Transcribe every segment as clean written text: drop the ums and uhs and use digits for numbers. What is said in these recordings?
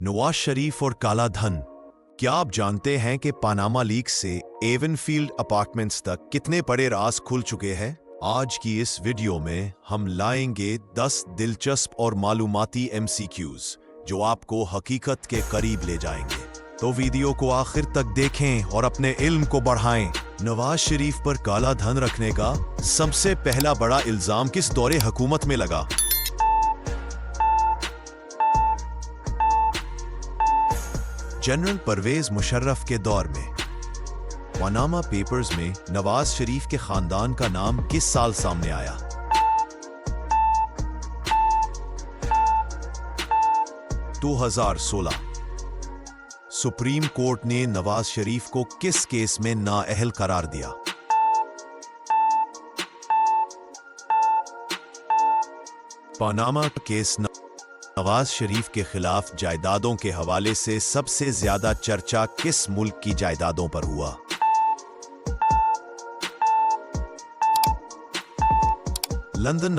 नवाज शरीफ और काला धन। क्या आप जानते हैं कि पनामा लीक्स से एवनफील्ड अपार्टमेंट्स तक कितने बड़े राज खुल चुके हैं? आज की इस वीडियो में हम लाएंगे 10 दिलचस्प और मालूमाती MCQs जो आपको हकीकत के करीब ले जाएंगे। तो वीडियो को आखिर तक देखें और अपने इल्म को बढ़ाएं। नवाज शरीफ पर काला धन रखने का सबसे पहला बड़ा इल्जाम किस दौरे हुकूमत में लगा? जनरल परवेज मुशर्रफ के दौर में। पनामा पेपर्स में नवाज शरीफ के खानदान का नाम किस साल सामने आया? – 2016। सुप्रीम कोर्ट ने नवाज शरीफ को किस केस में नाअहल करार दिया? Panama case. नवाज शरीफ के खिलाफ जायदादों के हवाले से सबसे ज्यादा चर्चा किस मुल्क की जायदादों पर हुआ? लंदन।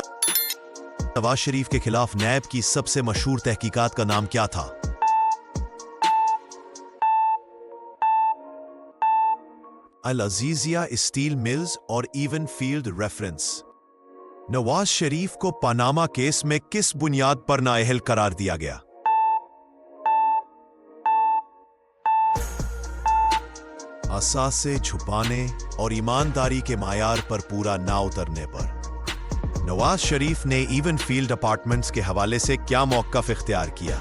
नवाज शरीफ के खिलाफ नैब की सबसे मशहूर तहकीकात का नाम क्या था? अल अजीजिया स्टील मिल्स और एवनफील्ड रेफरेंस। नवाज शरीफ को पनामा केस में किस बुनियाद पर नाअहल करार दिया गया? असासे छुपाने और ईमानदारी के मायार पर पूरा ना उतरने पर। नवाज शरीफ ने एवनफील्ड अपार्टमेंट्स के हवाले से क्या मौक़िफ़ इख्तियार किया?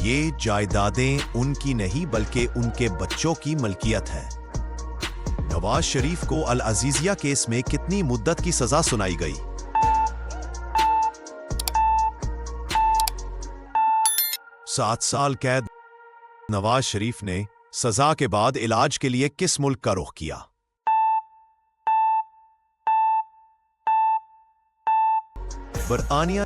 ये जायदादें उनकी नहीं बल्कि उनके बच्चों की मलकियत है। नवाज शरीफ को अल अजीजिया केस में कितनी मुद्दत की सजा सुनाई गई? 7 साल कैद। नवाज शरीफ ने सजा के बाद इलाज के लिए किस मुल्क का रुख किया? बरतानिया।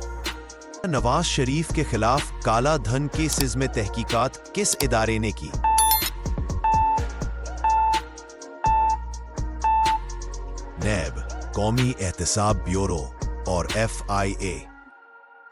नवाज शरीफ के खिलाफ काला धन केसेस में तहकीकात किस इदारे ने की? नैब, कौमी एहतसाब ब्यूरो और FIA।